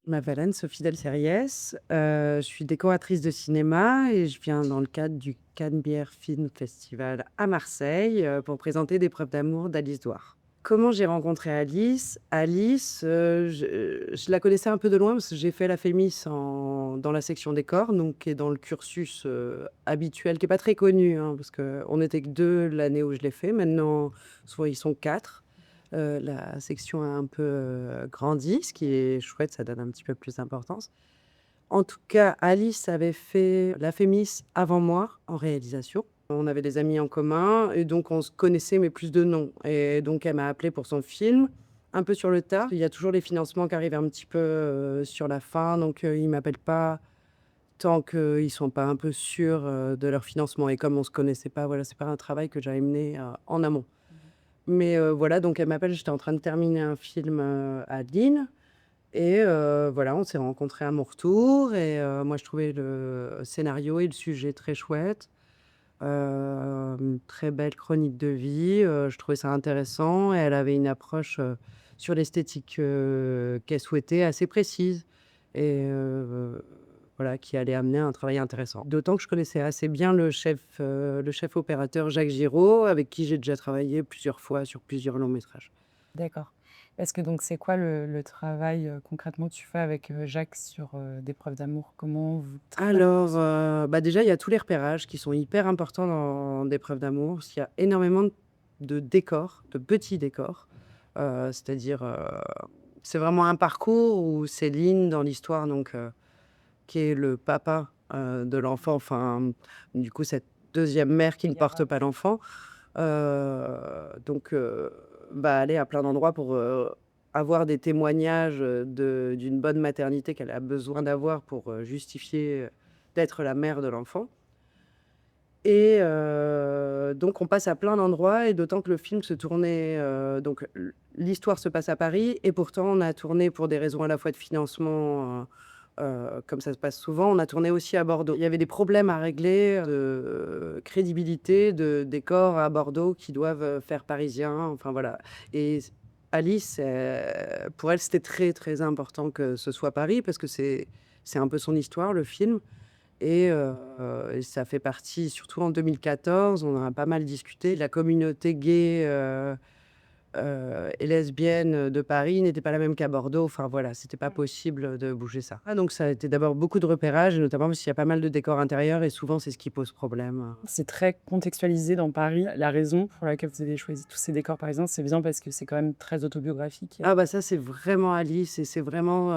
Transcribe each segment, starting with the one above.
Je m'appelle Anne-Sophie Del Seriès, je suis décoratrice de cinéma et je viens dans le cadre du Canebière Film Festival à Marseille, pour présenter des preuves d'amour d'Alice Douard. Comment j'ai rencontré Alice? Alice, je la connaissais un peu de loin parce que j'ai fait la Fémis dans la section décor, donc qui est dans le cursus, habituel, qui est pas très connu, hein, parce qu'on n'était que 2 l'année où je l'ai fait. Maintenant, soit ils sont 4. La section a un peu, grandi, ce qui est chouette, ça donne un petit peu plus d'importance. En tout cas, Alice avait fait la Fémis avant moi en réalisation. On avait des amis en commun et donc on se connaissait, mais plus de nom, et donc elle m'a appelée pour son film, un peu sur le tard. Il y a toujours les financements qui arrivent un petit peu, sur la fin, donc ils m'appellent pas tant qu'ils sont pas un peu sûrs, de leur financement, et comme on se connaissait pas, voilà, c'est pas un travail que j'avais mené, en amont. Mais voilà, donc elle m'appelle, j'étais en train de terminer un film, à Lille, et voilà, on s'est rencontrés à mon retour, et moi je trouvais le scénario et le sujet très chouette. Très belle chronique de vie, je trouvais ça intéressant, et elle avait une approche, sur l'esthétique, qu'elle souhaitait, assez précise, et voilà, qui allait amener un travail intéressant. D'autant que je connaissais assez bien le chef opérateur Jacques Giraud, avec qui j'ai déjà travaillé plusieurs fois sur plusieurs longs métrages. D'accord. Parce que donc c'est quoi le travail, concrètement que tu fais avec, Jacques sur, des preuves d'amour? Comment vous travaillez Alors, ensemble? bah, déjà, il y a tous les repérages qui sont hyper importants dans des preuves d'amour, parce qu'il y a énormément de décors, de petits décors. C'est-à-dire, c'est vraiment un parcours où Céline, dans l'histoire, donc qui est le papa, de l'enfant, enfin, du coup, cette deuxième mère qui ne porte pas Hiérarchie. l'enfant, donc va aller à plein d'endroits pour, avoir des témoignages, d'une bonne maternité qu'elle a besoin d'avoir pour, justifier, d'être la mère de l'enfant, et donc on passe à plein d'endroits, et d'autant que le film se tournait, donc l'histoire se passe à Paris, et pourtant on a tourné, pour des raisons à la fois de financement, comme ça se passe souvent, on a tourné aussi à Bordeaux. Il y avait des problèmes à régler, de crédibilité de décors à Bordeaux qui doivent, faire parisien, enfin voilà, et Alice, pour elle, c'était très, très important que ce soit Paris, parce que c'est un peu son histoire, le film, et ça fait partie, surtout en 2014, on en a pas mal discuté. La communauté gay, et lesbienne, de Paris n'était pas la même qu'à Bordeaux. Enfin voilà, c'était pas Mmh. possible de bouger ça. Ah, donc ça a été d'abord beaucoup de repérage, et notamment parce qu'il y a pas mal de décors intérieurs, et souvent c'est ce qui pose problème. C'est très contextualisé dans Paris. La raison pour laquelle vous avez choisi tous ces décors parisiens, c'est bien parce que c'est quand même très autobiographique. Ah bah ça, c'est vraiment Alice, et c'est vraiment,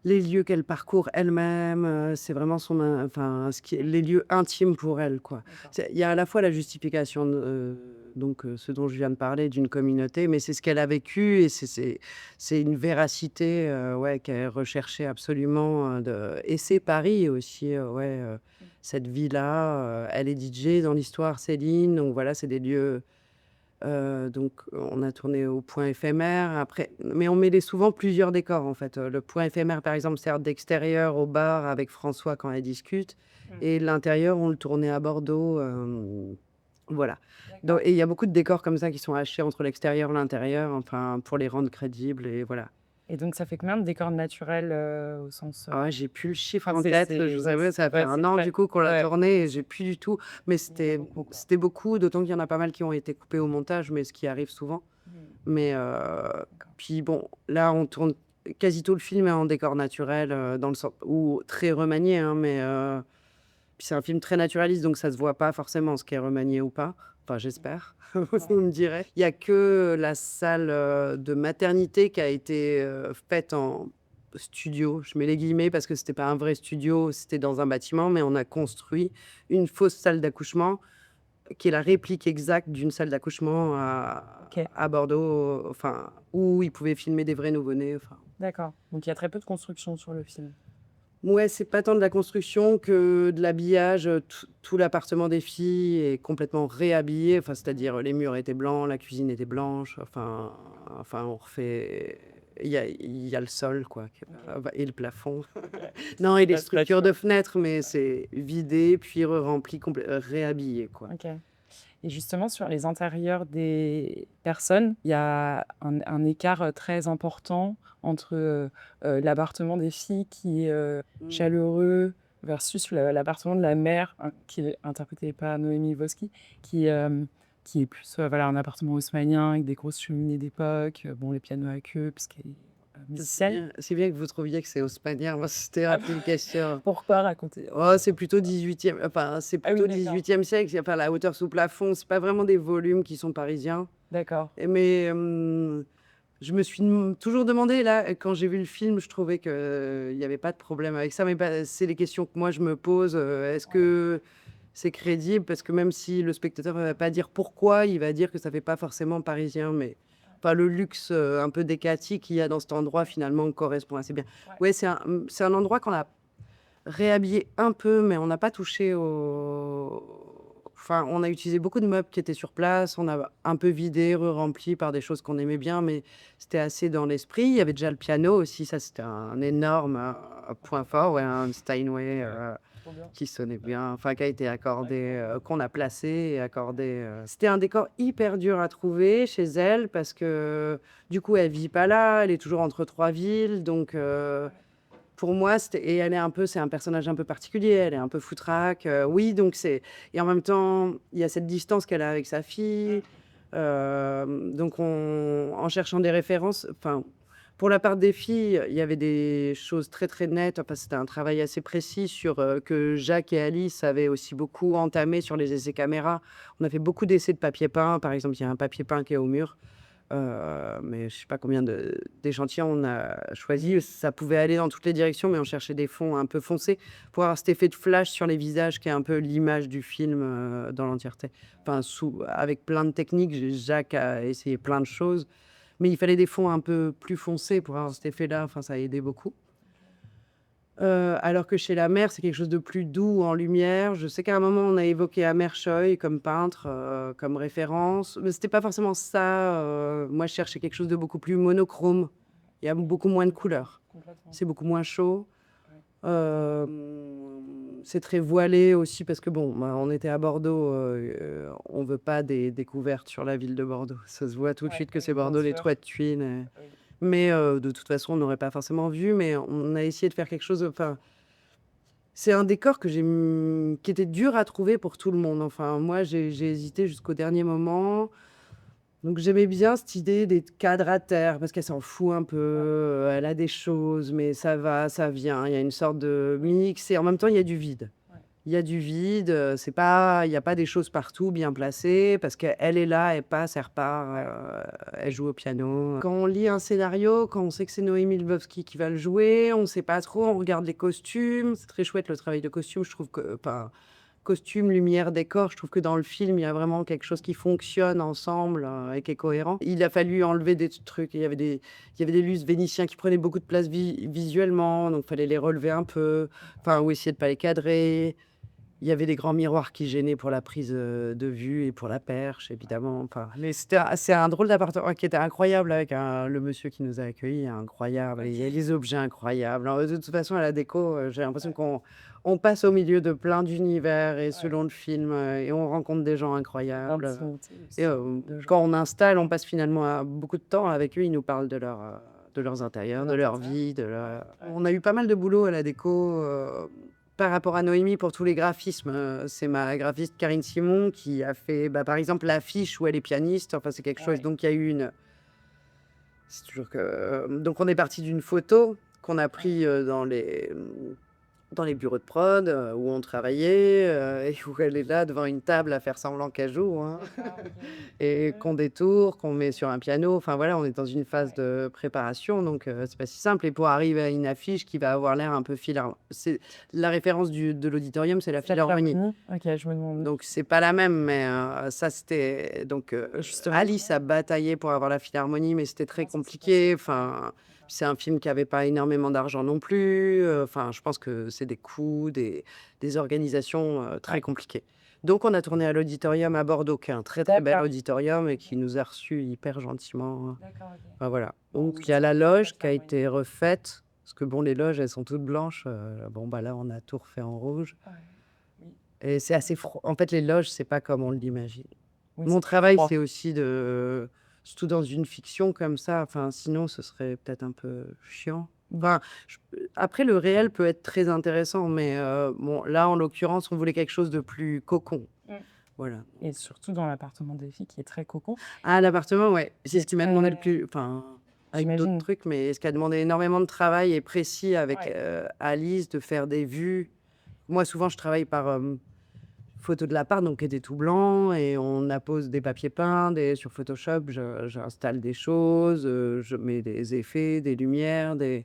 les lieux qu'elle parcourt elle-même, c'est vraiment enfin, ce qui est les lieux intimes pour elle, quoi. D'accord. Il y a à la fois la justification, donc ce dont je viens de parler, d'une communauté, mais c'est ce qu'elle a vécu, et c'est une véracité, ouais, qu'elle recherchait absolument, et c'est Paris aussi, ouais, Mmh. cette vie-là, elle est DJ dans l'histoire, Céline, donc voilà, c'est des lieux. Donc on a tourné au Point Éphémère, après, mais on mêlait souvent plusieurs décors, en fait. Le Point Éphémère, par exemple, sert d'extérieur au bar avec François quand elle discute, Mmh. et l'intérieur, on le tournait à Bordeaux, voilà. Donc, D'accord. et il y a beaucoup de décors comme ça qui sont hachés entre l'extérieur et l'intérieur, enfin, pour les rendre crédibles, et voilà. Et donc ça fait combien de décors naturels, au sens, Ah ouais, j'ai plus le chiffre enfin en tête, je vous avoue, ça fait ouais, un c'est an très du coup qu'on l'a ouais, tourné, et j'ai plus du tout, mais il y en a beaucoup, quoi. c'était beaucoup, d'autant qu'il y en a pas mal qui ont été coupés au montage, mais ce qui arrive souvent. Mmh. Mais D'accord. puis bon, là, on tourne quasi tout le film est en décor naturel, dans le sens ou très remanié, hein, mais puis c'est un film très naturaliste, donc ça se voit pas forcément ce qui est remanié ou pas. Enfin, j'espère, vous me direz. Il y a que la salle, de maternité qui a été, faite en studio. Je mets les guillemets parce que c'était pas un vrai studio, c'était dans un bâtiment, mais on a construit une fausse salle d'accouchement qui est la réplique exacte d'une salle d'accouchement OK, à Bordeaux, enfin, où ils pouvaient filmer des vrais nouveau-nés, enfin. d'accord. Donc il y a très peu de construction sur le film? Ouais, c'est pas tant de la construction que de l'habillage, tout l'appartement des filles est complètement réhabillé, enfin, Mmh. c'est-à-dire, les murs étaient blancs, la cuisine était blanche, enfin, on refait, il y a le sol, quoi, qui est OK. pas, et le plafond. Non, et les La structures toiture. de fenêtres, mais c'est vidé puis re rempli, réhabillé, quoi. OK. Et justement, sur les intérieurs des personnes, il y a un écart, très important entre, l'appartement des filles qui est, Mmh. chaleureux versus l'appartement de la mère, hein, qui est interprétée par Noémie Voski, qui, qui est plus, voilà, un appartement haussmannien avec des grosses cheminées d'époque, bon, les pianos à queue parce qu'elle est, musicienne. C'est bien que vous trouviez que c'est haussmannien. Moi, c'était Ah un peu une question. pourquoi? Raconter? Oh, c'est plutôt 18e, enfin, c'est Ah oui, plutôt d'accord, 18e siècle, enfin, la hauteur sous plafond, c'est pas vraiment des volumes qui sont parisiens. d'accord. Mais je me suis toujours demandé, là, quand j'ai vu le film, je trouvais qu'il y avait pas de problème avec ça, mais bah, c'est les questions que moi je me pose. Est-ce Ouais, que c'est crédible? Parce que même si le spectateur ne va pas dire pourquoi, il va dire que ça fait pas forcément parisien, mais enfin, le luxe un peu décati qu'il y a dans cet endroit, finalement, correspond assez bien. ouais, Ouais, c'est un endroit qu'on a réhabillé un peu, mais on n'a pas touché au enfin, on a utilisé beaucoup de meubles qui étaient sur place, on a un peu vidé, re-rempli par des choses qu'on aimait bien, mais c'était assez dans l'esprit. Il y avait déjà le piano aussi, ça c'était un énorme, point fort, ouais, un Steinway, trop bien. qui sonnait bien, enfin qui a été accordé, qu'on a placé et accordé, C'était un décor hyper dur à trouver chez elle parce que, du coup, elle vit pas là, elle est toujours entre 3 villes, donc pour moi, c'était et elle est un peu c'est un personnage un peu particulier, elle est un peu foutraque, oui, donc c'est et en même temps, il y a cette distance qu'elle a avec sa fille, donc en cherchant des références, enfin, pour la part des filles, il y avait des choses très, très nettes, enfin, c'était un travail assez précis sur, que Jacques et Alice avaient aussi beaucoup entamé sur les essais caméra. On a fait beaucoup d'essais de papier peint, par exemple, il y a un papier peint qui est au mur. Mais je sais pas combien d'échantillons on a choisi. Ça pouvait aller dans toutes les directions, mais on cherchait des fonds un peu foncés pour avoir cet effet de flash sur les visages qui est un peu l'image du film, dans l'entièreté. Enfin, avec plein de techniques, Jacques a essayé plein de choses, mais il fallait des fonds un peu plus foncés pour avoir cet effet-là. Enfin, ça a aidé beaucoup. Alors que chez la mère, c'est quelque chose de plus doux en lumière. Je sais qu'à un moment, on a évoqué Amer Choi comme peintre, comme référence, mais c'était pas forcément ça. Moi, je cherchais quelque chose de beaucoup plus monochrome. Il y a beaucoup moins de couleurs. Complètement. C'est beaucoup moins chaud. Ouais. C'est très voilé aussi parce que bon, bah, on était à Bordeaux, on veut pas des découvertes sur la ville de Bordeaux. Ça se voit tout de Ouais, suite que oui, c'est bien Bordeaux, les sûr. toits de tuiles. Oui. Mais de toute façon, on n'aurait pas forcément vu, mais on a essayé de faire quelque chose, enfin, c'est un décor qui était dur à trouver pour tout le monde. Enfin, moi, j'ai hésité jusqu'au dernier moment. Donc j'aimais bien cette idée des cadres à terre parce qu'elle s'en fout un peu, Ouais, elle a des choses, mais ça va, ça vient. Il y a une sorte de mix et en même temps, il y a du vide. ouais. Il y a du vide, c'est pas il y a pas des choses partout bien placées parce qu'elle est là, elle passe, elle repart, Ouais. elle joue au piano. Quand on lit un scénario, quand on sait que c'est Noémie Lvovsky qui va le jouer, on sait pas trop, on regarde les costumes. C'est très chouette le travail de costume, je trouve que enfin, costume, lumière, décor, je trouve que dans le film, il y a vraiment quelque chose qui fonctionne ensemble, et qui est cohérent. Il a fallu enlever des trucs, il y avait des lustres vénitiens qui prenaient beaucoup de place visuellement, donc fallait les relever un peu, enfin ou essayer de pas les cadrer. Il y avait des grands miroirs qui gênaient pour la prise, de vue et pour la perche évidemment, enfin, mais c'est un drôle d'appartement qui était incroyable avec le monsieur qui nous a accueillis est incroyable, il y a OK. des objets incroyables. Alors, de toute façon à la déco, j'ai l'impression qu'on passe au milieu de plein d'univers et Ouais. selon le film, et on rencontre des gens incroyables, D'intimité et aussi, de gens, quand on installe, on passe finalement, beaucoup de temps avec eux. Ils nous parlent de leurs de intérieurs, de leur l'intérieur. vie, Ouais, ouais. on a eu pas mal de boulot à la déco, par rapport à Noémie pour tous les graphismes. C'est ma graphiste Karine Simon qui a fait, bah, par exemple, l'affiche où elle est pianiste. Enfin, c'est quelque chose Ouais, donc il y a eu une c'est toujours que donc on est parti d'une photo qu'on a ouais. pris, dans les bureaux de prod, où on travaillait, et où elle est là devant une table à faire semblant qu'elle joue, hein, D'accord, OK. et Ouais, qu'on détourne, qu'on met sur un piano. Enfin voilà, on est dans une phase ouais. de préparation, donc c'est pas si simple et pour arriver à une affiche qui va avoir l'air un peu c'est la référence de l'auditorium, c'est la C'est la Philharmonie. Philharmonie? OK, je me demande. Donc c'est pas la même, mais ça c'était donc Justement, Alice a bataillé pour avoir la Philharmonie, mais c'était très comment ça s'est passé? compliqué. Ouais, Enfin, d'accord. c'est un film qui avait pas énormément d'argent non plus, enfin, je pense que c'est des coûts, des organisations, très Ouais, compliquées. Donc on a tourné à l'auditorium à Bordeaux, qui est un très, très bel d'accord. auditorium et OK. qui nous a reçus hyper gentiment, D'accord, OK. enfin voilà. Bon, Donc oui, il y a c'est la plutôt la loge qui a Philharmonie. été refaite, parce que bon, les loges, elles sont toutes blanches, bon, bah, là, on a tout refait en rouge. Ouais, oui. Et c'est assez fro en fait, les loges, c'est pas comme on l'imagine. Oui, Mon c'est plus travail, froid. c'est aussi de surtout dans une fiction comme ça, enfin, sinon ce serait peut-être un peu chiant. Enfin, je après le réel peut être très intéressant, mais bon, là, en l'occurrence, on voulait quelque chose de plus cocon. Mmh. Voilà. Et surtout dans l'appartement des filles qui est très cocon, Ah, l'appartement, ouais, qui c'est ce est qui m'a demandé le très plus enfin, avec d'autres j'imagine. trucs, mais ce qui a demandé énormément de travail et précis avec, Ouais. Alice, de faire des vues. Moi, souvent, je travaille par, photo de l'appart, donc qui était tout blanc et on appose des papiers peints, des sur Photoshop, j'installe des choses, je mets des effets, des lumières, des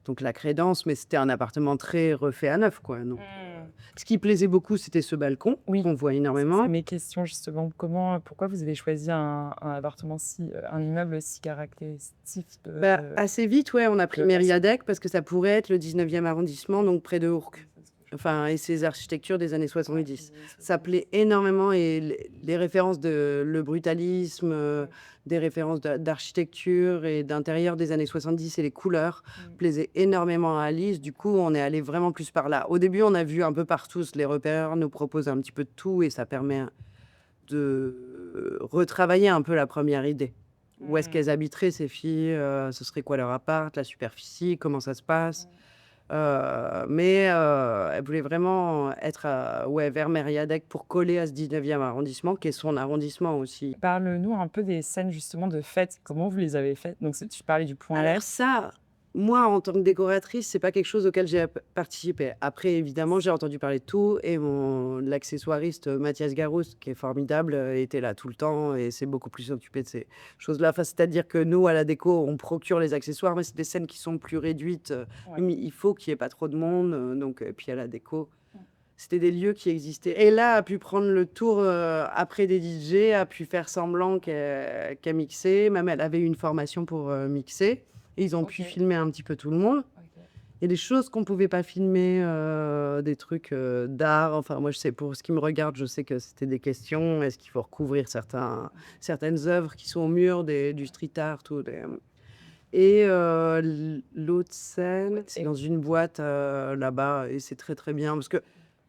donc la crédence, mais c'était un appartement très refait à neuf, quoi, donc Mmh. ce qui plaisait beaucoup, c'était ce balcon Oui, qu'on voit c'est énormément. mes questions justement. Pourquoi vous avez choisi un appartement un immeuble si caractéristique Bah, assez vite, ouais, on a pris de la cité? Mériadec parce que ça pourrait être le 19e arrondissement, donc près de Ourcq. Enfin et ses architectures des années Ouais, 70. des années Ça 70. plaît énormément et les références de le brutalisme, des références d'architecture et d'intérieur des années 70 et les couleurs Mmh. plaisaient énormément à Alice. Du coup, on est allé vraiment plus par là. Au début, on a vu un peu partout, les repères nous proposent un petit peu de tout et ça permet de retravailler un peu la première idée. Où est-ce Mmh. qu'elles habiteraient ces filles? Ce serait quoi leur appart? La superficie? Comment ça se passe? Mmh. Mais elle voulait vraiment être, ouais, vers Mériadec pour coller à ce 19e arrondissement qui est son arrondissement aussi. Parle-nous un peu des scènes justement de fête. Comment vous les avez faites? Donc tu parlais du point Alors LED. ça, moi, en tant que décoratrice, c'est pas quelque chose auquel j'ai participé. Après, évidemment, j'ai entendu parler de tout et l'accessoiriste, Mathias Garouste, qui est formidable, était là tout le temps et s'est beaucoup plus occupé de ces choses-là. Enfin, c'est-à-dire que nous, à la déco, on procure les accessoires, mais c'est des scènes qui sont plus réduites, Ouais. mais il faut qu'il y ait pas trop de monde, donc et puis à la déco, Mmh. c'était des lieux qui existaient et là, a pu prendre le tour, après des DJ, a pu faire semblant qu'elle mixait. Même elle avait eu une formation pour, mixer et ils ont pu OK, filmer un petit peu tout le monde. OK. Il y a des choses qu'on pouvait pas filmer, des trucs, d'art. Enfin, moi, je sais pour ce qui me regarde, je sais que c'était des questions. Est-ce qu'il faut recouvrir certaines œuvres qui sont au mur du street art ou des, et l'autre scène, Ouais c'est et dans une boîte, là-bas et c'est très, très bien parce que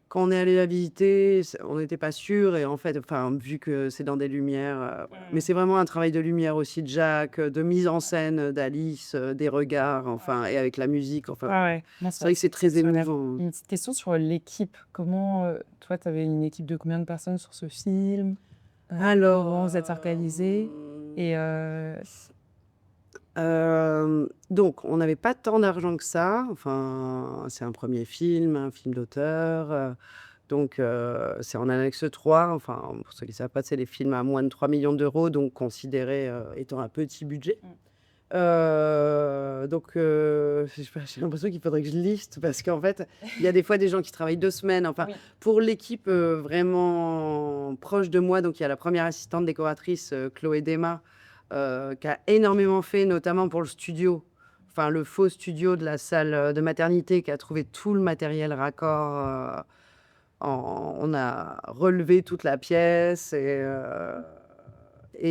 quand on est allé la visiter, on n'était pas sûr et en fait, enfin, vu que c'est dans des lumières, voilà. Mais mmh. c'est vraiment un travail de lumière aussi de Jacques, de mise en scène, d'Alice, des regards, Ouais. enfin et avec la musique, enfin, Ouais, ouais. Non, c'est c'est vrai que assez c'est très exceptionnel. émouvant. Une petite question sur l'équipe. Comment, toi, tu avais une équipe de combien de personnes sur ce film? Alors, Comment vous êtes organisés? Et donc on n'avait pas tant d'argent que ça, enfin, c'est un premier film, un film d'auteur, donc c'est en annexe 3. Enfin, pour ceux qui ne savent pas, c'est les films à moins de 3 millions d'euros, donc considérés, étant un petit budget. mmh, Donc je sais pas, j'ai l'impression qu'il faudrait que je liste parce qu'en fait, il y a des fois des gens qui travaillent 2 semaines. Enfin, oui, pour l'équipe, vraiment proche de moi, donc il y a la première assistante décoratrice, Chloé Desmas, qui a énormément fait, notamment pour le studio. Enfin, le faux studio de la salle, de maternité, qui a trouvé tout le matériel raccord, on a relevé toute la pièce et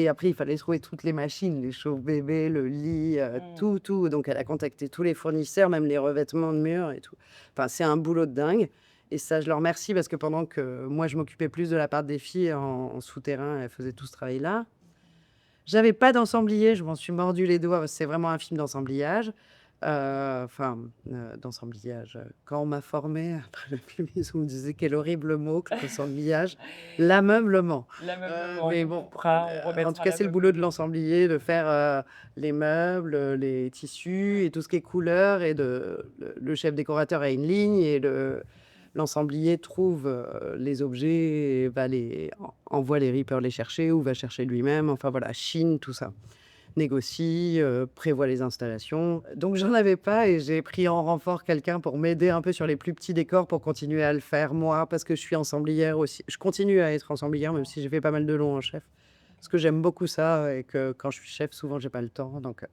après il fallait trouver toutes les machines, les chauffe-bébés, le lit, mmh, tout, tout. Donc elle a contacté tous les fournisseurs, même les revêtements de murs et tout. Enfin, c'est un boulot de dingue et ça, je leur remercie parce que pendant que moi, je m'occupais plus de la part des filles en souterrain, elles faisaient tout ce travail-là. J'avais pas d'ensemblier, je m'en suis mordu les doigts, c'est vraiment un film d'ensemblage. Enfin, d'ensemblage, quand on m'a formée après le film, on me disait: «Quel horrible mot que l'ensemblage». L'ameublement. l'ameublement, Mais on bon, coupera, on en tout remettra cas, c'est le boulot de l'ameublement. l'ensemblier, de faire, les meubles, les tissus et tout ce qui est couleur et le chef décorateur a une ligne et l'ensemblier trouve, les objets et va envoie les rippers les chercher ou va chercher lui-même, enfin voilà, chine, tout ça. Négocie, prévoit les installations. Donc j'en avais pas et j'ai pris en renfort quelqu'un pour m'aider un peu sur les plus petits décors pour continuer à le faire moi, parce que je suis ensemblière aussi. Je continue à être ensemblière même si j'ai fait pas mal de longs en chef. Parce que j'aime beaucoup ça et que quand je suis chef, souvent j'ai pas le temps donc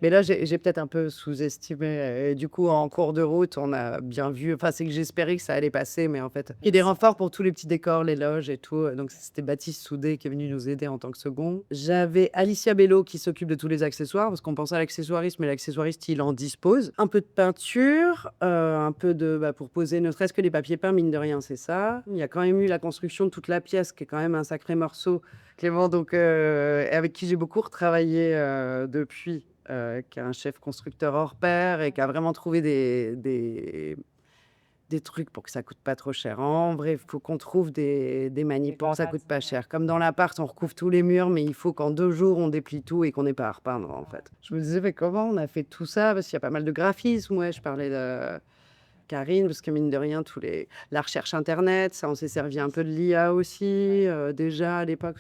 Mais là, j'ai peut-être un peu sous-estimé et du coup, en cours de route, on a bien vu enfin, c'est que j'espérais que ça allait passer, mais en fait il y a des renforts pour tous les petits décors, les loges et tout, donc c'était Baptiste Soudé qui est venu nous aider en tant que second. J'avais Alicia Bello qui s'occupe de tous les accessoires parce qu'on pensait à l'accessoiriste, mais l'accessoiriste, il en dispose. Un peu de peinture, un peu de pour poser ne serait-ce que les papiers peints, mine de rien, c'est ça. Il y a quand même eu la construction de toute la pièce qui est quand même un sacré morceau. Clément, donc avec qui j'ai beaucoup retravaillé, depuis, qui est un chef constructeur hors pair et qui a vraiment trouvé des trucs pour que ça coûte pas trop cher. En vrai, il faut qu'on trouve des manips pour que ça coûte pas cher. Comme dans l'appart, on recouvre tous les murs, mais il faut qu'en 2 jours, on déplie tout et qu'on n'ait pas à repeindre, en fait. Je me disais: «Mais comment on a fait tout ça?» parce qu'il y a pas mal de graphisme, ouais, je parlais de Karine, parce que mine de rien, la recherche internet, ça, on s'est servi un peu de l'IA aussi, déjà à l'époque,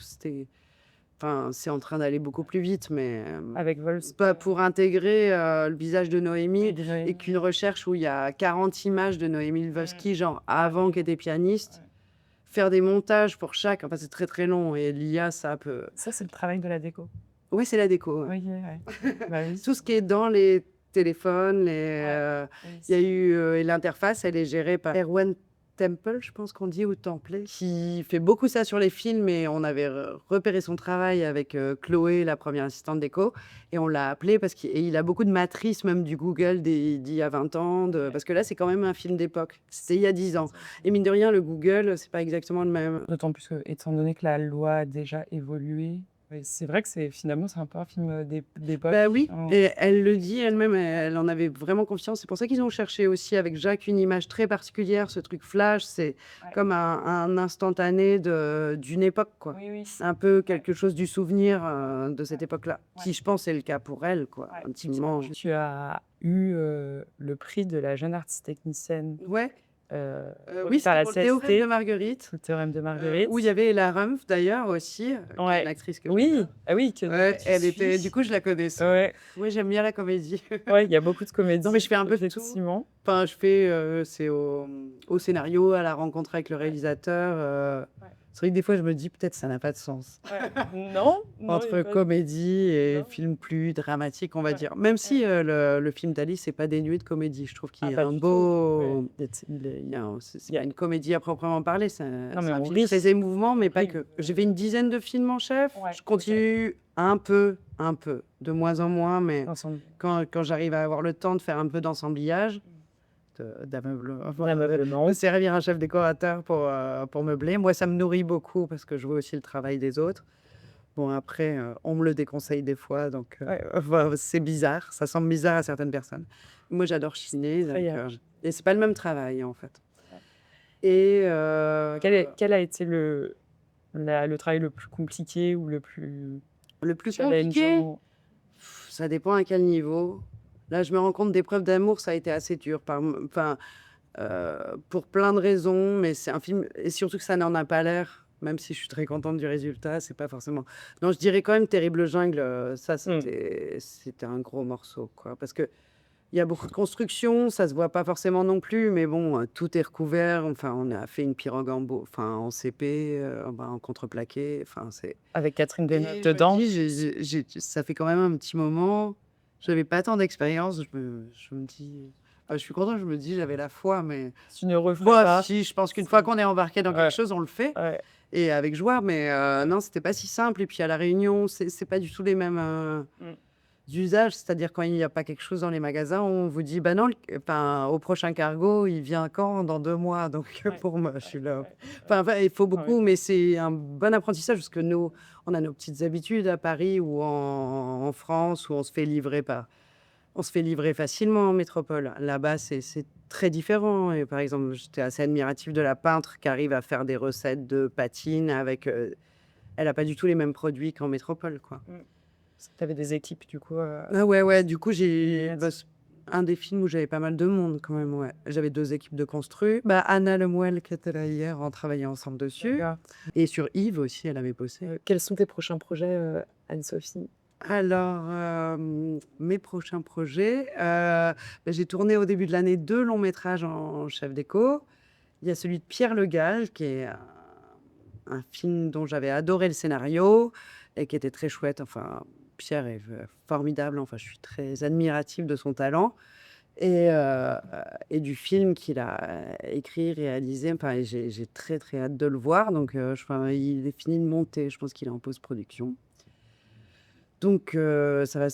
enfin, c'est en train d'aller beaucoup plus vite, mais Avec Vols. pas pour intégrer le visage de Oui, Noémie de et Noémie. qu'une recherche où il y a 40 images de Noémie Lvovsky, genre avant qu'elle était pianiste, Ouais. faire des montages pour chaque, enfin, c'est très très long et l'IA, ça peut. Ça, c'est le travail de la déco. Ouais, c'est la déco. Ouais. Oui, ouais. Bah oui. Tout ce qui est dans les téléphones, Oui, il y a eu et l'interface, elle est gérée par Erwan Temple, je pense qu'on dit, ou Templé, qui fait beaucoup ça sur les films et on avait repéré son travail avec Chloé, la première assistante déco, et on l'a appelé parce qu'il a beaucoup de matrices, même du Google d'il y a 20 ans, parce que là, c'est quand même un film d'époque. C'était il y a 10 ans. Et mine de rien, le Google, c'est pas exactement le même. D'autant plus que, étant donné que la loi a déjà évolué, c'est vrai que finalement, c'est un peu un film d'époque. Bah oui, Hein. et elle le dit elle-même, elle en avait vraiment confiance. C'est pour ça qu'ils ont cherché aussi avec Jacques une image très particulière, ce truc flash, c'est Ouais. comme un instantané d'une époque, quoi. Oui, oui. Un peu quelque chose du souvenir de cette époque-là, Ouais. qui je pense est le cas pour elle, quoi, Ouais. intimement. Tu as eu le prix de la jeune artiste technicienne Ouais, oui, oui, par c'était la pour le théorème de CST, Marguerite, le théorème de Marguerite. où il y avait Ella Rumpf d'ailleurs aussi, qui est Ouais. une actrice que Oui, j'adore. ah oui, que Ouais, tu elle était, suis. du coup, je la connaissais. Ouais, Oui, j'aime bien la comédie. ouais, il y a beaucoup de comédies. Non, mais je fais un peu de tout. effectivement. Enfin, je fais, c'est au scénario, à la rencontre avec le réalisateur. Ouais. C'est vrai que des fois, je me dis peut-être ça n'a pas de sens. Ouais. Non, non, il y a Entre pas de- comédie et Non. film plus dramatique, on va Ouais. dire. Même si le film d'Alice n'est pas dénué de comédie. Je trouve qu'il Ah, y a pas un du beau. tout. Ouais. Il y a c'est Il y a- pas une comédie à proprement parler. C'est Non, mais c'est un on film rit. très émouvant, mais pas rit. que. J'ai fait une dizaine de films en chef. Ouais, Je continue un peu, de moins en moins, mais Ensemble. quand j'arrive à avoir le temps de faire un peu d'assemblage, L'ameublement. me servir un chef décorateur pour meubler. Moi, ça me nourrit beaucoup parce que je vois aussi le travail des autres. Bon, après, on me le déconseille des fois, donc enfin, c'est bizarre. Ça semble bizarre à certaines personnes. Moi, j'adore chiner, donc, et c'est pas le même travail, en fait. Ouais. Et Quel a été le travail le plus compliqué ou le plus le plus compliqué, challengeant? ça dépend à quel niveau. Là, je me rends compte d'épreuves d'amour, ça a été assez dur. Enfin, pour plein de raisons, mais c'est un film et surtout que ça n'en a pas l'air, même si je suis très contente du résultat, c'est pas forcément non, je dirais quand même Terrible Jungle, ça c'était un gros morceau, quoi. Parce qu'il y a beaucoup de construction, ça se voit pas forcément non plus, mais bon, tout est recouvert. Enfin, on a fait une pirogue en CP, en contreplaqué, enfin, c'est Avec Catherine et Deneuve je me dedans. dis, ça fait quand même un petit moment. J'avais pas tant d'expérience. Je me dis, je suis contente. Je me dis, j'avais la foi, mais Tu ne referais moi, pas. si, je pense qu'une fois qu'on est embarqué dans Ouais. quelque chose, on le fait Ouais. et avec joie. Mais non, c'était pas si simple. Et puis à la Réunion, c'est pas du tout les mêmes usages. C'est-à-dire quand il n'y a pas quelque chose dans les magasins, on vous dit, bah non, enfin, au prochain cargo, il vient quand? Dans 2 mois. Donc Ouais. pour moi, je suis là. Ouais. Enfin, il faut beaucoup, Ouais. mais c'est un bon apprentissage parce que nous, on a nos petites habitudes à Paris ou en France où on se fait livrer facilement en métropole. Là-bas, c'est très différent. Et par exemple, j'étais assez admirative de la peintre qui arrive à faire des recettes de patine avec. Elle a pas du tout les mêmes produits qu'en métropole, quoi. Tu avais des équipes, du coup. Ah ouais. Du coup, j'ai Yes. c'est un des films où j'avais pas mal de monde quand même. Ouais. J'avais 2 équipes de constru. Anna Lemuel qui était là hier, on travaillait ensemble dessus. D'accord. Et sur Yves aussi, elle avait bossé. Quels sont tes prochains projets, Anne-Sophie? Alors, mes prochains projets, j'ai tourné au début de l'année 2 longs métrages en chef déco. Il y a celui de Pierre Le Gall, qui est un film dont j'avais adoré le scénario et qui était très chouette. Enfin, Pierre est formidable, enfin, je suis très admirative de son talent et heu et du film qu'il a écrit, réalisé, enfin et j'ai très, très hâte de le voir donc enfin, il est fini de monter, je pense qu'il est en post-production. Donc ça va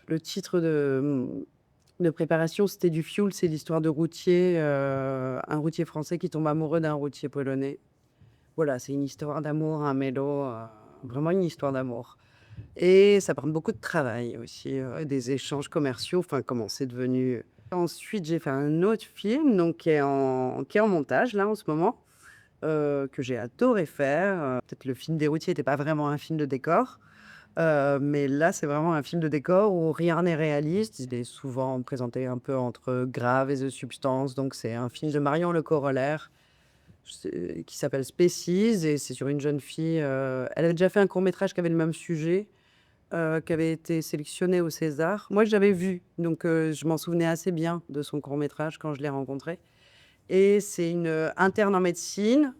le titre de préparation, c'était Du fioul, c'est l'histoire de routier, un routier français qui tombe amoureux d'un routier polonais. Voilà, c'est une histoire d'amour, un mélo, vraiment une histoire d'amour et ça prend beaucoup de travail aussi, des échanges commerciaux, enfin comment c'est devenu. Ensuite, j'ai fait un autre film donc qui est en montage là en ce moment, que j'ai adoré faire, peut-être le film des routiers n'était pas vraiment un film de décor, mais là, c'est vraiment un film de décor où rien n'est réaliste. Il est souvent présenté un peu entre grave et the substance, donc c'est un film de Marion Le Corollaire, qui s'appelle Species et c'est sur une jeune fille, elle avait déjà fait un court métrage qui avait le même sujet, qui avait été sélectionné au César. Moi, je l'avais vu, donc je m'en souvenais assez bien de son court métrage quand je l'ai rencontré et c'est une, interne en médecine,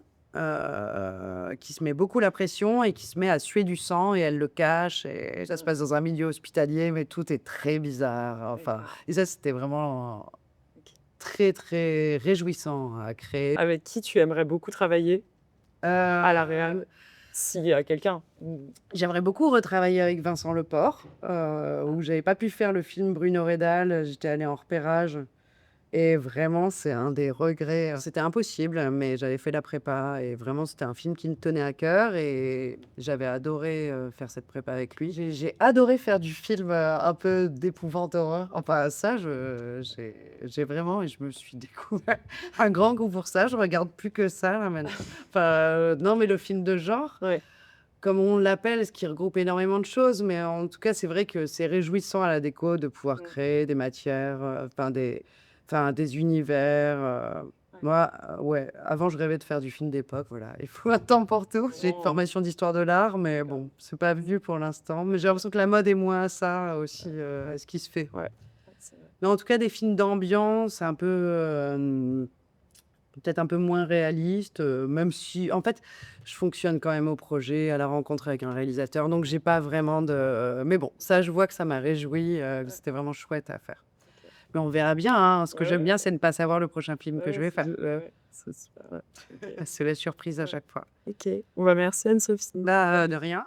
qui se met beaucoup la pression et qui se met à suer du sang et elle le cache et ça se passe dans un milieu hospitalier, mais tout est très bizarre, enfin D'accord. et ça, c'était vraiment OK. très, très réjouissant à créer. Avec qui tu aimerais beaucoup travailler Heu, à la réal? S'il y a quelqu'un? J'aimerais beaucoup retravailler avec Vincent Leport, où j'avais pas pu faire le film Bruno Redal, j'étais allée en repérage. Et vraiment, c'est un des regrets, c'était impossible, mais j'avais fait la prépa et vraiment, c'était un film qui me tenait à cœur et j'avais adoré, faire cette prépa avec lui. J'ai adoré faire du film, un peu d'épouvante horreur. Enfin, ça, j'ai vraiment et je me suis découvert un grand goût pour ça. Je regarde plus que ça, là, maintenant. Enfin, non, mais le film de genre, Ouais. comme on l'appelle, ce qui regroupe énormément de choses, mais en tout cas, c'est vrai que c'est réjouissant à la déco de pouvoir Mmh. créer des matières, enfin des univers, Ouais. moi, ouais, avant je rêvais de faire du film d'époque, voilà. Il faut un temps pour tout. J'ai une Oh, formation d'histoire de l'art, mais bon, c'est pas venu pour l'instant. Mais j'ai l'impression que la mode est moins ça aussi, à ce qui se fait. ouais. Ouais, c'est vrai. Mais en tout cas, des films d'ambiance un peu, peut-être un peu moins réalistes, même si en fait, je fonctionne quand même au projet, à la rencontre avec un réalisateur, donc j'ai pas vraiment de mais bon, ça, je vois que ça m'a réjoui, que Ouais, c'était vraiment chouette à faire. OK. Mais on verra bien, hein. Ce que Ouais, j'aime bien, ouais, c'est ne pas savoir le prochain film que je ouais, vais faire. ouais, c'est super, ouais. OK. C'est la surprise à Ouais. chaque fois. OK. Bon, bah, merci Anne-Sophie. Bah, de rien.